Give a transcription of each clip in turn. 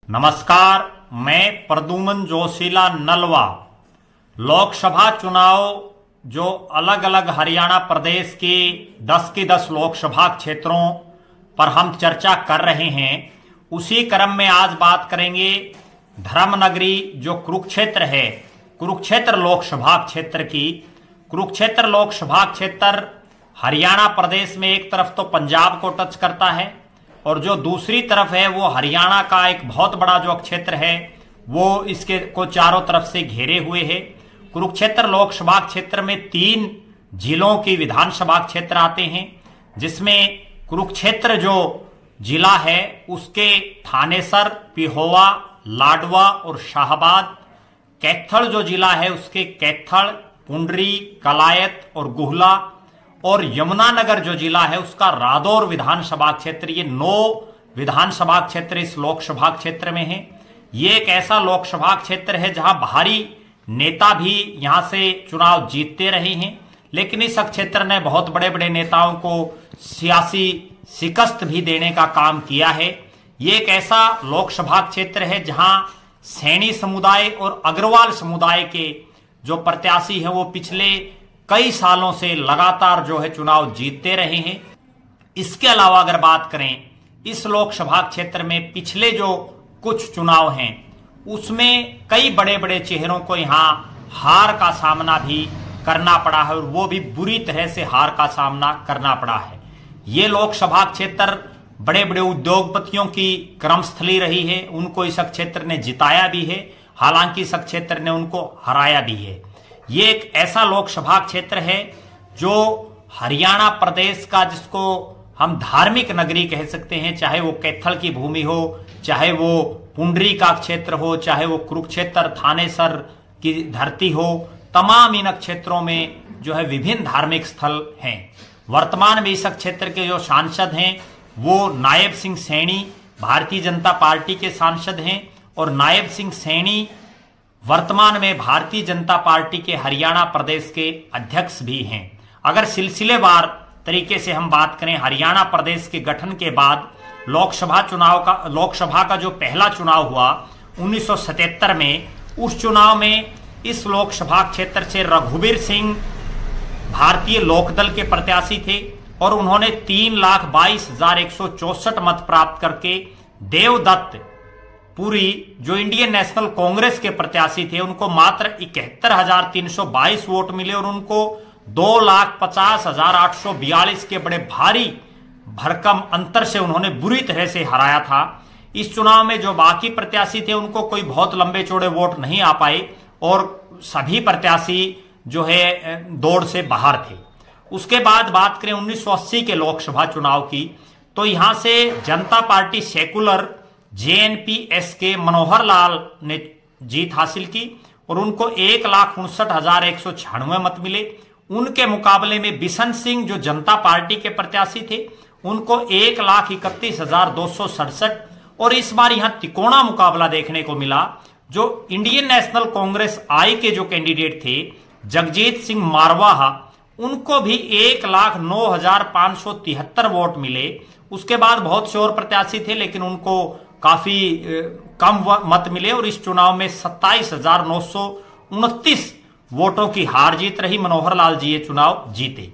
नमस्कार, मैं प्रद्युमन जोशीला नलवा। लोकसभा चुनाव जो अलग अलग हरियाणा प्रदेश के 10 के 10 लोकसभा क्षेत्रों पर हम चर्चा कर रहे हैं, उसी क्रम में आज बात करेंगे धर्मनगरी जो कुरुक्षेत्र है, कुरुक्षेत्र लोकसभा क्षेत्र की। कुरुक्षेत्र लोकसभा क्षेत्र हरियाणा प्रदेश में एक तरफ तो पंजाब को टच करता है और जो दूसरी तरफ है वो हरियाणा का एक बहुत बड़ा जो क्षेत्र है वो इसके को चारों तरफ से घेरे हुए है। कुरुक्षेत्र लोकसभा क्षेत्र में 3 जिलों की विधानसभा क्षेत्र आते हैं, जिसमें कुरुक्षेत्र जो जिला है उसके थानेसर, पिहोवा, लाडवा और शाहबाद। कैथल जो जिला है उसके कैथल, पुंडरी, कलायत और गुहला, और यमुनानगर जो जिला है उसका रादौर विधानसभा क्षेत्र। ये 9 विधानसभा क्षेत्र इस लोकसभा क्षेत्र में है। ये एक ऐसा लोकसभा क्षेत्र है जहां बाहरी नेता भी यहां से चुनाव जीतते रहे हैं, लेकिन इस क्षेत्र ने बहुत बड़े बड़े नेताओं को सियासी शिकस्त भी देने का काम किया है। ये एक ऐसा लोकसभा क्षेत्र है जहां सैनी समुदाय और अग्रवाल समुदाय के जो प्रत्याशी हैं वो पिछले कई सालों से लगातार जो है चुनाव जीतते रहे हैं। इसके अलावा अगर बात करें इस लोकसभा क्षेत्र में पिछले जो कुछ चुनाव हैं उसमें कई बड़े बड़े चेहरों को यहां हार का सामना भी करना पड़ा है, और वो भी बुरी तरह से हार का सामना करना पड़ा है। ये लोकसभा क्षेत्र बड़े बड़े उद्योगपतियों की क्रमस्थली रही है, उनको इस क्षेत्र ने जिताया भी है, हालांकि इस क्षेत्र ने उनको हराया भी है। ये एक ऐसा लोकसभा क्षेत्र है जो हरियाणा प्रदेश का, जिसको हम धार्मिक नगरी कह सकते हैं, चाहे वो कैथल की भूमि हो, चाहे वो पुंडरी का क्षेत्र हो, चाहे वो कुरुक्षेत्र थानेसर की धरती हो, तमाम इन क्षेत्रों में जो है विभिन्न धार्मिक स्थल हैं। वर्तमान में इस क्षेत्र के जो सांसद हैं वो नायब सिंह सैनी भारतीय जनता पार्टी के सांसद हैं, और नायब सिंह सैनी वर्तमान में भारतीय जनता पार्टी के हरियाणा प्रदेश के अध्यक्ष भी हैं। अगर सिलसिलेवार तरीके से हम बात करें, हरियाणा प्रदेश के गठन के बाद लोकसभा का जो पहला चुनाव हुआ 1977 में, उस चुनाव में इस लोकसभा क्षेत्र से रघुवीर सिंह भारतीय लोकदल के प्रत्याशी थे और उन्होंने 3,22,164 मत प्राप्त करके देवदत्त पुरी जो इंडियन नेशनल कांग्रेस के प्रत्याशी थे उनको मात्र 71,322 वोट मिले, और उनको 2,50,842 के बड़े भारी भरकम अंतर से उन्होंने बुरी तरह से हराया था। इस चुनाव में जो बाकी प्रत्याशी थे उनको कोई बहुत लंबे चौड़े वोट नहीं आ पाए और सभी प्रत्याशी जो है दौड़ से बाहर थे। उसके बाद बात करें 1980 के लोकसभा चुनाव की, तो यहां से जनता पार्टी सेकुलर JNPS के मनोहर लाल ने जीत हासिल की और उनको 1,59,196 मत मिले। उनके मुकाबले में बिशन सिंह जो जनता पार्टी के प्रत्याशी थे उनको 1,31,267, और इस बार यहां तिकोना मुकाबला देखने को मिला। जो इंडियन नेशनल कांग्रेस आई के जो कैंडिडेट थे जगजीत सिंह मारवाहा, उनको भी 1,09,573 वोट मिले। उसके बाद बहुत से और प्रत्याशी थे लेकिन उनको काफी कम मत मिले, और इस चुनाव में 27,929 वोटों की हार जीत रही। मनोहर लाल जी ये चुनाव जीते।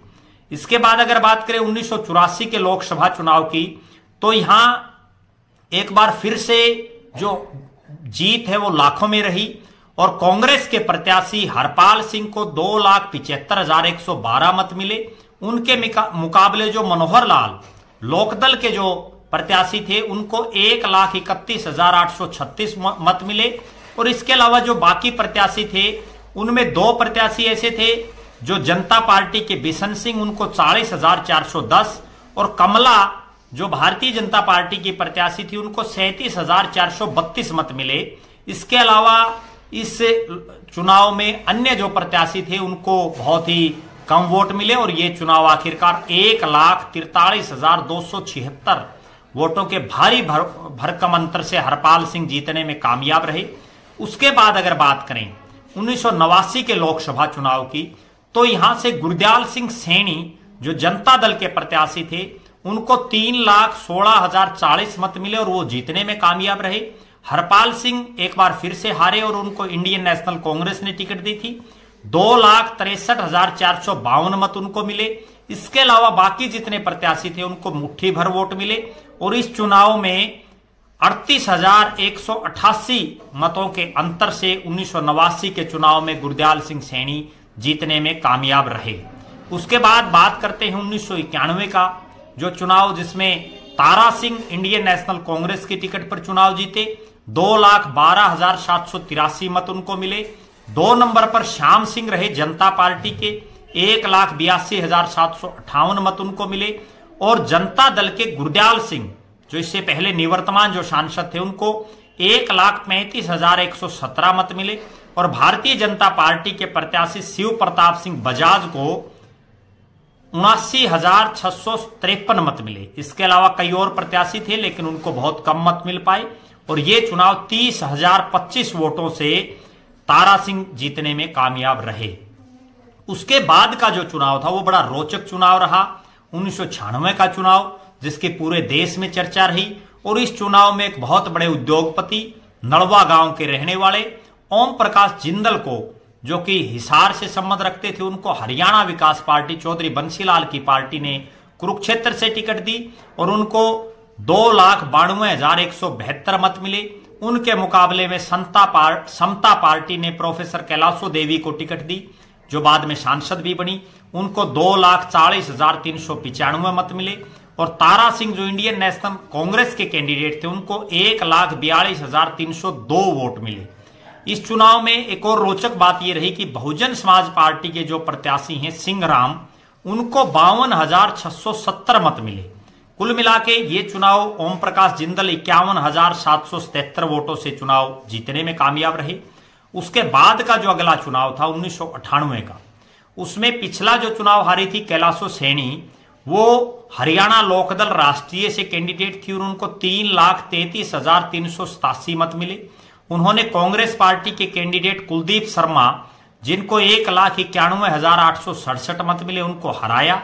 इसके बाद अगर बात करें 1984 के लोकसभा चुनाव की, तो यहां एक बार फिर से जो जीत है वो लाखों में रही, और कांग्रेस के प्रत्याशी हरपाल सिंह को 2,75,112 मत मिले। उनके मुकाबले जो मनोहर लाल लोकदल के जो प्रत्याशी थे उनको 1,31,836 मत मिले, और इसके अलावा जो बाकी प्रत्याशी थे उनमें 2 प्रत्याशी ऐसे थे जो जनता पार्टी के बिशन सिंह, उनको 40,410, और कमला जो भारतीय जनता पार्टी की प्रत्याशी थी उनको 37,432 मत मिले। इसके अलावा इस चुनाव में अन्य जो प्रत्याशी थे उनको बहुत ही कम वोट मिले, और ये चुनाव आखिरकार 1,43,276 वोटों के भारी भरकम अंतर से हरपाल सिंह जीतने में कामयाब रहे। उसके बाद अगर बात करें 1989 के लोकसभा चुनाव की, तो यहां से गुरदयाल सिंह सैनी जो जनता दल के प्रत्याशी थे उनको 3,16,040 मत मिले और वो जीतने में कामयाब रहे। हरपाल सिंह एक बार फिर से हारे और उनको इंडियन नेशनल कांग्रेस ने टिकट दी थी। 2,63,452 मत उनको मिले। इसके अलावा बाकी जितने प्रत्याशी थे उनको मुट्ठी भर वोट मिले और इस चुनाव में 38,188 मतों के अंतर से 1989 के चुनाव में गुरदयाल सिंह सैनी जीतने में कामयाब रहे। उसके बाद बात करते हैं 1991 का जो चुनाव, जिसमें तारा सिंह इंडियन नेशनल कांग्रेस की टिकट पर चुनाव जीते। 2,12,783 मत उनको मिले। 2 नंबर पर श्याम सिंह रहे जनता पार्टी के, 1,82,758 मत उनको मिले। और जनता दल के गुरदयाल सिंह जो इससे पहले निवर्तमान जो सांसद थे उनको 1,35,117 मत मिले। और भारतीय जनता पार्टी के प्रत्याशी शिव प्रताप सिंह बजाज को 79,653 मत मिले। इसके अलावा कई और प्रत्याशी थे लेकिन उनको बहुत कम मत मिल पाए और ये चुनाव 30,025 वोटों से तारा सिंह जीतने में कामयाब रहे। उसके बाद का जो चुनाव था वो बड़ा रोचक चुनाव रहा, 1996 का चुनाव, जिसके पूरे देश में चर्चा रही। और इस चुनाव में एक बहुत बड़े उद्योगपति नड़वा गांव के रहने वाले ओम प्रकाश जिंदल को, जो कि हिसार से संबंध रखते थे, उनको हरियाणा विकास पार्टी चौधरी बंसीलाल की पार्टी ने कुरुक्षेत्र से टिकट दी और उनको 2,92,172 मत मिले। उनके मुकाबले में समता पार्टी ने प्रोफेसर कैलाशो देवी को टिकट दी जो बाद में सांसद भी बनी, उनको 2,40,395 मत मिले। और तारा सिंह जो इंडियन नेशनल कांग्रेस के कैंडिडेट थे उनको 1,42,302 वोट मिले। इस चुनाव में एक और रोचक बात यह रही कि बहुजन समाज पार्टी के जो प्रत्याशी हैं सिंह राम, उनको 52,670 मत मिले। कुल मिलाके ये चुनाव ओम प्रकाश जिंदल 51,777 वोटों से चुनाव जीतने में कामयाब रहे। उसके बाद का जो अगला चुनाव था 1998 का, उसमें पिछला जो चुनाव हारी थी कैलाशो सैनी, वो हरियाणा लोकदल राष्ट्रीय से कैंडिडेट थी और उनको 3,33,387 मत मिले। उन्होंने कांग्रेस पार्टी के कैंडिडेट कुलदीप शर्मा, जिनको 1,91,867 मत मिले, उनको हराया।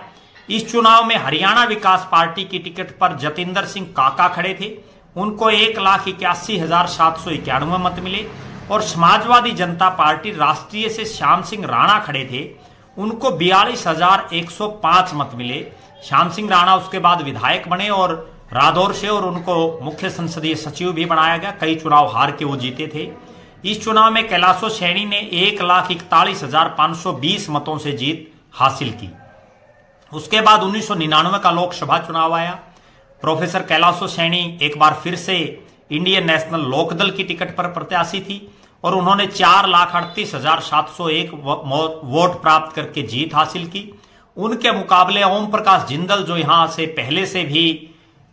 इस चुनाव में हरियाणा विकास पार्टी की टिकट पर जतिंदर सिंह काका खड़े थे, उनको 1,81,791 मत मिले। और समाजवादी जनता पार्टी राष्ट्रीय से श्याम सिंह राणा खड़े थे, उनको 42,105 मत मिले। श्याम सिंह राणा उसके बाद विधायक बने और रादौर से, और उनको मुख्य संसदीय सचिव भी बनाया गया। कई चुनाव हार के वो जीते थे। इस चुनाव में कैलाशो सैनी ने 1,41,520 मतों से जीत हासिल की। उसके बाद 1999 का लोकसभा चुनाव आया। प्रोफेसर कैलाशो सैनी एक बार फिर से इंडियन नेशनल लोकदल की टिकट पर प्रत्याशी थी और उन्होंने 4,38,701 वोट प्राप्त करके जीत हासिल की। उनके मुकाबले ओम प्रकाश जिंदल, जो यहां से पहले से भी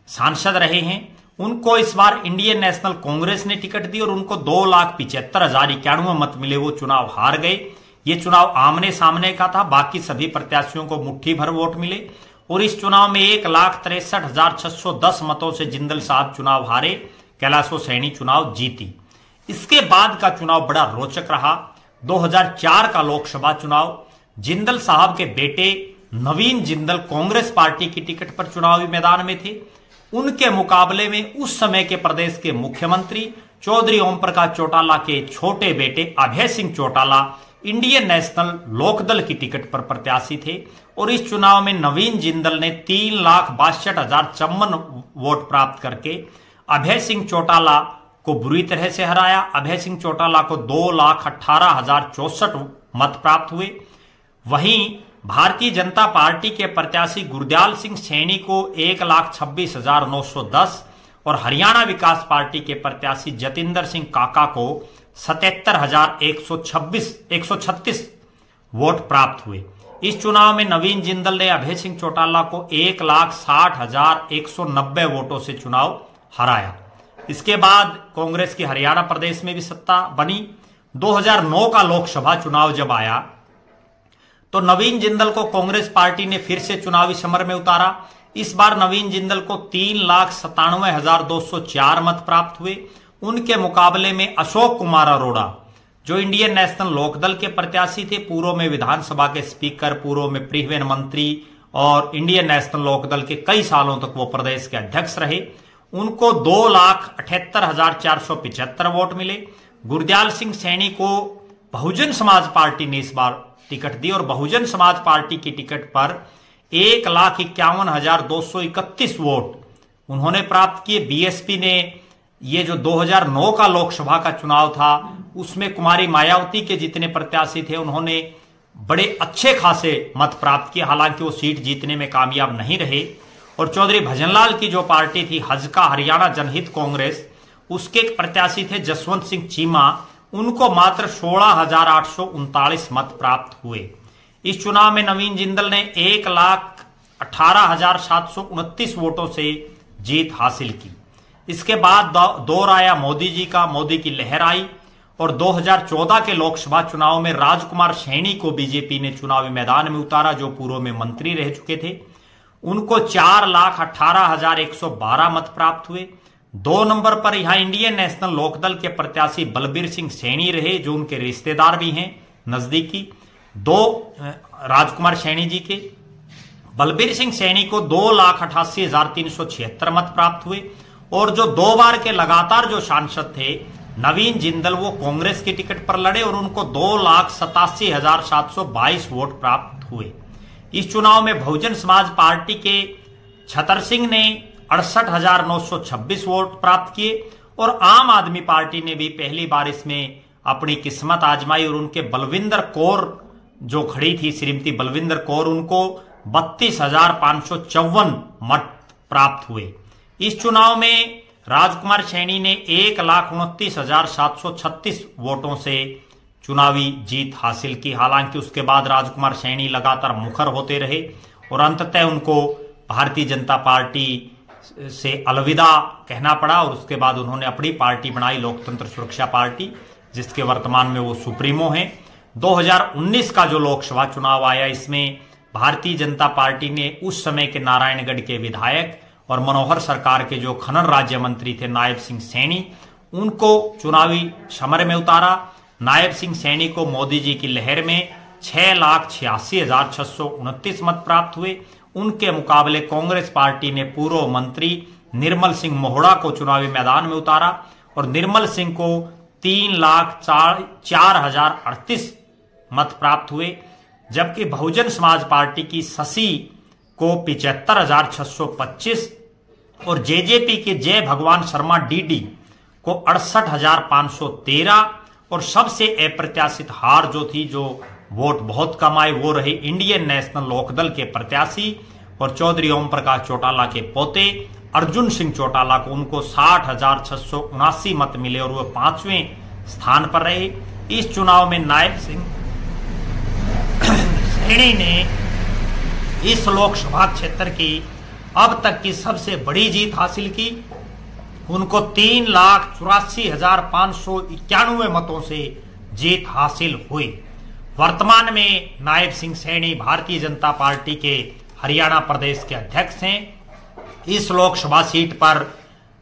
सांसद रहे हैं, उनको इस बार इंडियन नेशनल कांग्रेस ने टिकट दी और उनको 2,75,091 मत मिले। वो चुनाव हार गए। ये चुनाव आमने सामने का था, बाकी सभी प्रत्याशियों को मुट्ठी भर वोट मिले और इस चुनाव में 1,63,610 मतों से जिंदल साहब चुनाव हारे, कैलाशो सैनी चुनाव जीती। इसके बाद का चुनाव बड़ा रोचक रहा। 2004 का लोकसभा चुनाव, जिंदल साहब के बेटे नवीन जिंदल कांग्रेस पार्टी की टिकट पर चुनावी मैदान में थे। उनके मुकाबले में उस समय के प्रदेश के मुख्यमंत्री चौधरी ओम प्रकाश चौटाला के छोटे बेटे अभय सिंह चौटाला इंडियन नेशनल लोकदल की टिकट पर प्रत्याशी थे और इस चुनाव में नवीन जिंदल ने 3,62,054 वोट प्राप्त करके अभय सिंह चौटाला को बुरी तरह से हराया। अभय सिंह चौटाला को 2,18,064 मत प्राप्त हुए। वहीं भारतीय जनता पार्टी के प्रत्याशी गुरदयाल सिंह सैनी को 1,26,910 और हरियाणा विकास पार्टी के प्रत्याशी जतिंदर सिंह काका को 77,136 वोट प्राप्त हुए। इस चुनाव में नवीन जिंदल ने अभय सिंह चौटाला को 1,60,190 वोटों से चुनाव हराया। इसके बाद कांग्रेस की हरियाणा प्रदेश में भी सत्ता बनी। 2009 का लोकसभा चुनाव जब आया तो नवीन जिंदल को कांग्रेस पार्टी ने फिर से चुनावी समर में उतारा। इस बार नवीन जिंदल को 3,97,204 मत प्राप्त हुए। उनके मुकाबले में अशोक कुमार अरोड़ा, जो इंडियन नेशनल लोकदल के प्रत्याशी थे, पूर्व में विधानसभा के स्पीकर, पूर्व में परिवहन मंत्री और इंडियन नेशनल लोकदल के कई सालों तक वो प्रदेश के अध्यक्ष रहे, उनको 2,78,475 वोट मिले। गुरदयाल सिंह सैनी को बहुजन समाज पार्टी ने इस बार टिकट दी और बहुजन समाज पार्टी की टिकट पर 1,51,231 वोट उन्होंने प्राप्त किए। बीएसपी ने ये जो 2009 का लोकसभा का चुनाव था उसमें कुमारी मायावती के जितने प्रत्याशी थे उन्होंने बड़े अच्छे खासे मत प्राप्त किए, हालांकि वो सीट जीतने में कामयाब नहीं रहे। और चौधरी भजनलाल की जो पार्टी थी हजका हरियाणा जनहित कांग्रेस, उसके एक प्रत्याशी थे जसवंत सिंह चीमा, उनको मात्र 16,839 मत प्राप्त हुए। इस चुनाव में नवीन जिंदल ने 1,18,729 वोटों से जीत हासिल की। इसके बाद दौर आया मोदी जी का, मोदी की लहर आई और 2014 के लोकसभा चुनाव में राजकुमार सैनी को बीजेपी ने चुनावी मैदान में उतारा, जो पूर्व में मंत्री रह चुके थे। उनको 4,18,112 मत प्राप्त हुए। 2 नंबर पर यहां इंडियन नेशनल लोकदल के प्रत्याशी बलबीर सिंह सैनी रहे, जो उनके रिश्तेदार भी हैं नजदीकी, 2 राजकुमार सैनी जी के। बलबीर सिंह सैनी को 2,88,376 मत प्राप्त हुए और जो 2 बार के लगातार जो सांसद थे नवीन जिंदल, वो कांग्रेस की टिकट पर लड़े और उनको 2,87,722 वोट प्राप्त हुए। इस चुनाव में बहुजन समाज पार्टी के छतर सिंह ने 68,926 वोट प्राप्त किए और आम आदमी पार्टी ने भी पहली बार इसमें अपनी किस्मत आजमाई और उनके बलविंदर कौर जो खड़ी थी, श्रीमती बलविंदर कौर, उनको 32,554 मत प्राप्त हुए। इस चुनाव में राजकुमार सैनी ने 1,29,736 वोटों से चुनावी जीत हासिल की। हालांकि उसके बाद राजकुमार सैनी लगातार मुखर होते रहे और अंततः उनको भारतीय जनता पार्टी से अलविदा कहना पड़ा और उसके बाद उन्होंने अपनी पार्टी बनाई, लोकतंत्र सुरक्षा पार्टी, जिसके वर्तमान में वो सुप्रीमो हैं। 2019 का जो लोकसभा चुनाव आया, इसमें भारतीय जनता पार्टी ने उस समय के नारायणगढ़ के विधायक और मनोहर सरकार के जो खनन राज्य मंत्री थे नायब सिंह सैनी, उनको चुनावी समर में उतारा। नायब सिंह सैनी को मोदी जी की लहर में 6,86,629 मत प्राप्त हुए। उनके मुकाबले कांग्रेस पार्टी ने पूर्व मंत्री निर्मल सिंह मोहड़ा को चुनावी मैदान में उतारा और निर्मल सिंह को 3,04,038 मत प्राप्त हुए, जबकि बहुजन समाज पार्टी की शशि को 75,625 और जेजेपी के जय भगवान शर्मा डीडी को 68,513 और सबसे अप्रत्याशित हार जो थी, जो वोट बहुत कम आए, वो रहे इंडियन नेशनल लोकदल के प्रत्याशी और चौधरी ओम प्रकाश चौटाला के पोते अर्जुन सिंह चौटाला को, उनको 60,679 मत मिले और वो 5वें स्थान पर रहे। इस चुनाव में नायब सिंह सैनी ने इस लोकसभा क्षेत्र की अब तक की सबसे बड़ी जीत हासिल की। उनको 3,84,591 मतों से जीत हासिल हुई। वर्तमान में नायब सिंह सैनी भारतीय जनता पार्टी के हरियाणा प्रदेश के अध्यक्ष हैं। इस लोकसभा सीट पर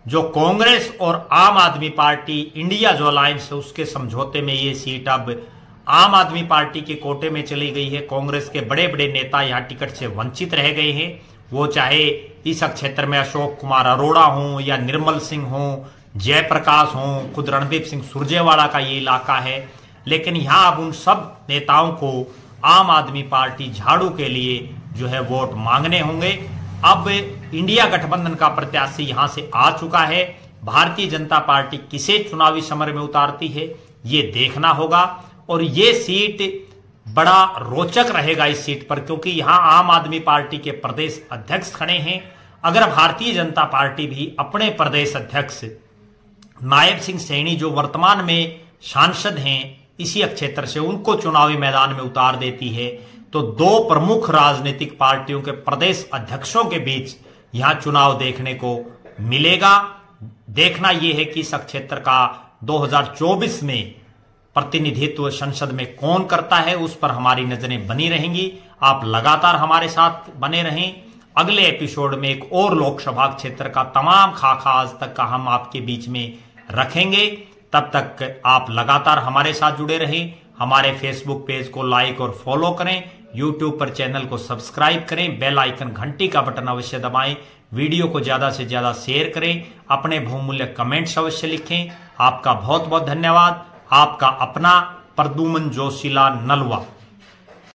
जो कांग्रेस और आम आदमी पार्टी इंडिया जो अलायंस है, उसके समझौते में ये सीट अब आम आदमी पार्टी के कोटे में चली गई है। कांग्रेस के बड़े बड़े नेता यहाँ टिकट से वंचित रह गए हैं, वो चाहे इस क्षेत्र में अशोक कुमार अरोड़ा हों या निर्मल सिंह हों, जयप्रकाश हों, खुद रणदीप सिंह सुरजेवाला का ये इलाका है। लेकिन यहाँ अब उन सब नेताओं को आम आदमी पार्टी झाड़ू के लिए जो है वोट मांगने होंगे। अब इंडिया गठबंधन का प्रत्याशी यहां से आ चुका है। भारतीय जनता पार्टी किसे चुनावी समर में उतारती है, ये देखना होगा और ये सीट बड़ा रोचक रहेगा इस सीट पर, क्योंकि यहां आम आदमी पार्टी के प्रदेश अध्यक्ष खड़े हैं। अगर भारतीय जनता पार्टी भी अपने प्रदेश अध्यक्ष नायब सिंह सैनी जो वर्तमान में सांसद हैं इसी क्षेत्र से, उनको चुनावी मैदान में उतार देती है, तो 2 प्रमुख राजनीतिक पार्टियों के प्रदेश अध्यक्षों के बीच यहां चुनाव देखने को मिलेगा। देखना यह है कि इस क्षेत्र का 2024 में प्रतिनिधित्व संसद में कौन करता है, उस पर हमारी नजरें बनी रहेंगी। आप लगातार हमारे साथ बने रहें। अगले एपिसोड में एक और लोकसभा क्षेत्र का तमाम खाका आज तक का हम आपके बीच में रखेंगे। तब तक आप लगातार हमारे साथ जुड़े रहें। हमारे फेसबुक पेज को लाइक और फॉलो करें, यूट्यूब पर चैनल को सब्सक्राइब करें, बेल आइकन घंटी का बटन अवश्य दबाएं। वीडियो को ज्यादा से ज्यादा शेयर करें, अपने बहुमूल्य कमेंट्स अवश्य लिखें। आपका बहुत बहुत धन्यवाद। आपका अपना प्रद्युमन जोशीला नलवा।